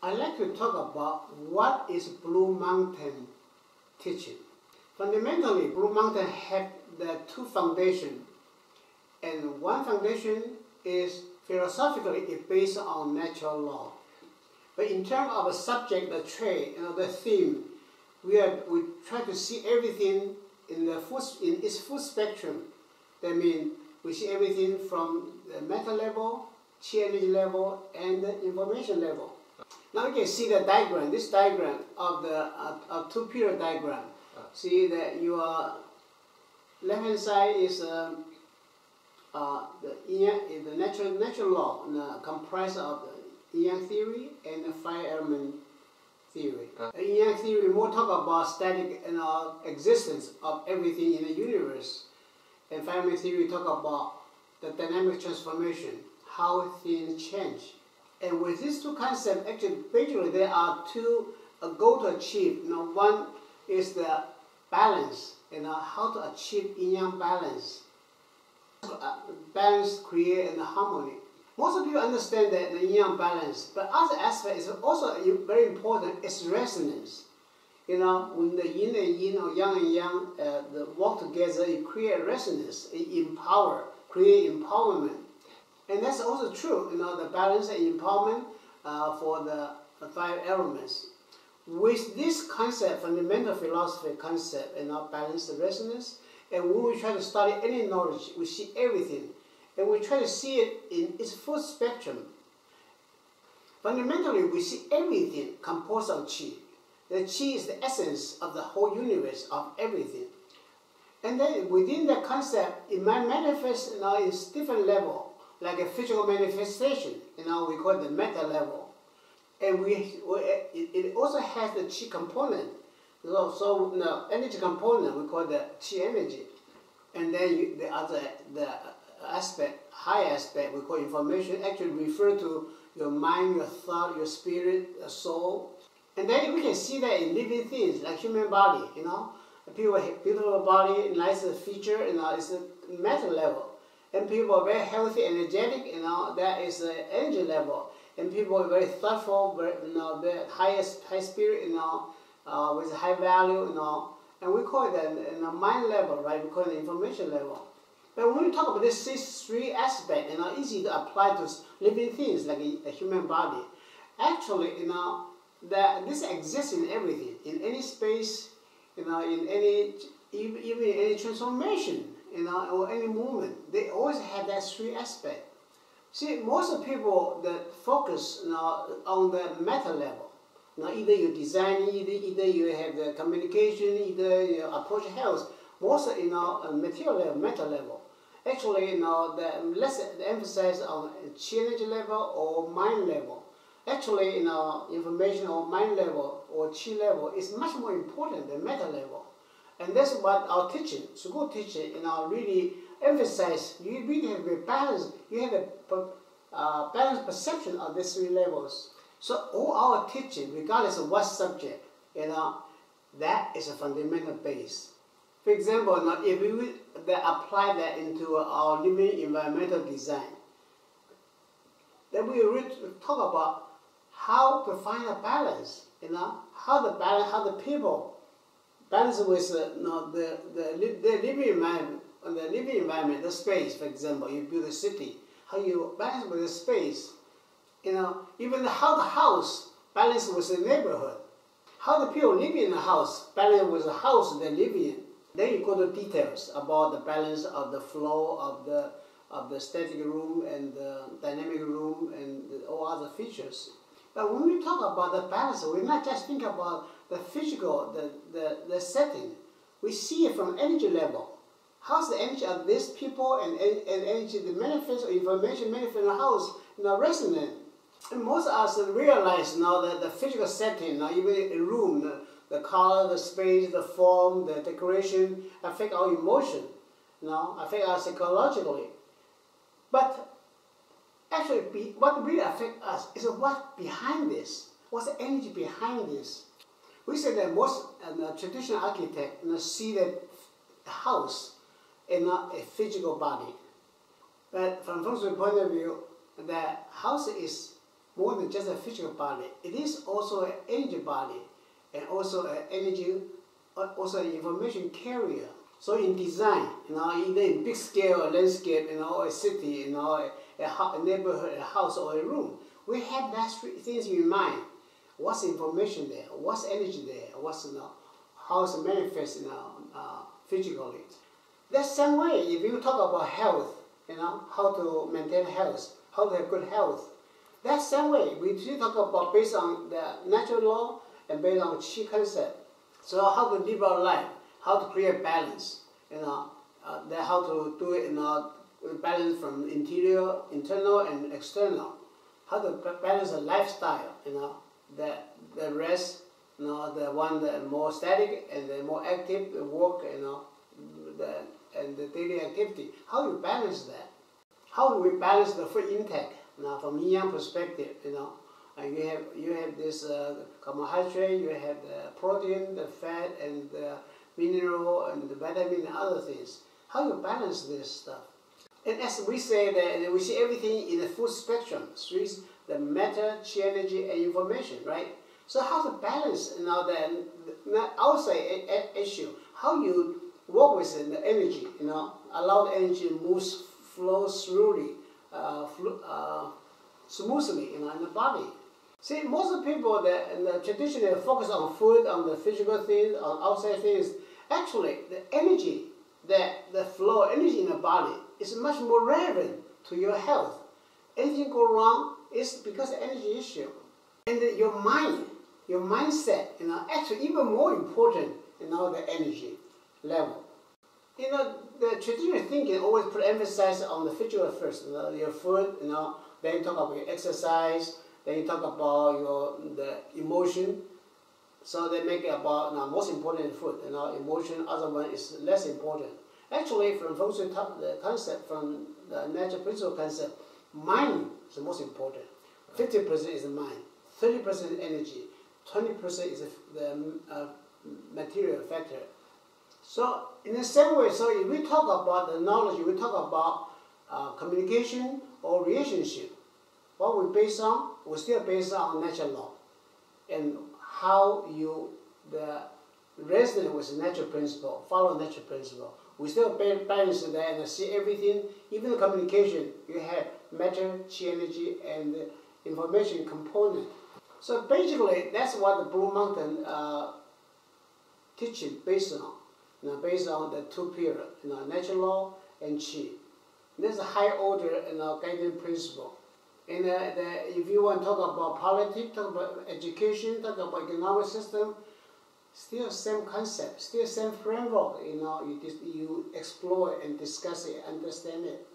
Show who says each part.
Speaker 1: I'd like to talk about what is Blue Mountain teaching. Fundamentally, Blue Mountain have the two foundations, and one foundation is philosophically based on natural law. But in terms of a subject, the trait, the theme, we try to see everything in its full spectrum. That means we see everything from the matter level, chi energy level, and the information level. Now you can see the diagram. This diagram of the two-period diagram. See that your left-hand side is the natural law, comprised of the Yin theory and the 5 element theory. Yin theory more talk about static existence of everything in the universe, and 5 element theory talk about the dynamic transformation, how things change. And with these two concepts, actually, basically there are two goals to achieve. One is the balance, how to achieve yin-yang balance. Balance create and harmony. Most of people understand that the yin-yang balance, but other aspect is also very important. It's resonance. When the yin and yin or yang and yang work together, it create resonance, it empower, create empowerment. And that's also true, the balance and empowerment for the 5 elements. With this concept, fundamental philosophy concept, balance and resonance, and when we try to study any knowledge, we see everything, and we try to see it in its full spectrum. Fundamentally, we see everything composed of qi. The qi is the essence of the whole universe, of everything. And then within that concept, it might manifest in different level. Like a physical manifestation, we call it the meta level. And it also has the qi component. So the energy component, we call the qi energy. And then the aspect, high aspect, we call information, actually refer to your mind, your thought, your spirit, your soul. And then we can see that in living things, like human body, People have beautiful body, nice feature, it's a meta level. And people are very healthy, energetic, that is the energy level. And people are very thoughtful, very high spirit, with high value, and we call it the mind level, right? We call it the information level. But when we talk about these 3 aspects, easy to apply to living things like a human body. Actually, this exists in everything, in any space, in any, even in any transformation. Or any movement, they always have that 3 aspects. See, most of people that focus on the meta level. Either you design, either you have the communication, either you approach health. Most material level, meta level. Actually, the less emphasis on chi energy level or mind level. Actually, information or mind level or chi level is much more important than meta level. And that's what our teaching, school teaching, really emphasize. You really have a balance. You have a balanced perception of these 3 levels. So all our teaching, regardless of what subject, that is a fundamental base. For example, if we would apply that into our living environmental design, then we will talk about how to find a balance. How the people balance with the living environment, the space. For example, you build a city, how you balance with the space. Even how the house balance with the neighborhood, how the people living in the house balance with the house they live in. Then you go to details about the balance of the flow of the static room and the dynamic room and all other features. But when we talk about the balance, we not just think about the physical, the setting. We see it from energy level. How's the energy of these people and energy, the manifest or information manifest in the house, resonant. And most of us realize that the physical setting, even a room, the color, the space, the form, the decoration affect our emotion, affect us psychologically. But actually, what really affects us is what's behind this. What's the energy behind this? We say that most traditional architects see the house and not a physical body. But from Feng Shui point of view, the house is more than just a physical body. It is also an energy body, and also an energy, also an information carrier. So in design, either in big scale, a landscape, a city, a neighborhood, a house, or a room, we have that three things in mind. What's information there? What's energy there? What's how it's manifest physically? That same way, if you talk about health, how to maintain health, how to have good health. That same way, we still talk about based on the natural law and based on Qi concept. So how to live our life, how to create balance, how to do it, balance from internal and external. How to balance a lifestyle, the rest, the one that more static and the more active, the work, and the daily activity. How you balance that? How do we balance the food intake? From yin perspective, you have this carbohydrate, you have the protein, the fat, and the mineral, and the vitamin, and other things. How you balance this stuff? And as we say that we see everything in the full spectrum, the matter, chi energy, and information, right? So how to balance the outside issue? How you work with the energy? Allow the energy to flow smoothly, in the body. See, most of the people that traditionally focus on food, on the physical things, on outside things. Actually, the energy, the flow energy in the body is much more relevant to your health. Anything go wrong, it's because of energy issue. And your mind, your mindset, actually even more important, the energy level. The traditional thinking always put emphasis on the physical first, your food, then you talk about your exercise, then you talk about the emotion. So they make it about most important food, emotion, other one is less important. Actually, from Feng Shui the concept, from the natural principle concept, mind is the most important. 50% is the mind, 30% is energy, 20% is the material factor. So in the same way, so if we talk about the knowledge, we talk about communication or relationship, what we base on, we still based on natural law, and how the resonate with natural principle, follow natural principle. We still balance that and see everything, even the communication, you have matter, chi energy, and information component. So basically, that's what the Blue Mountain teaching based on, based on the two pillars, natural law and chi. There's a high order guiding principle. And if you want to talk about politics, talk about education, talk about economic system, still same concept, still same framework. You explore and discuss it, understand it.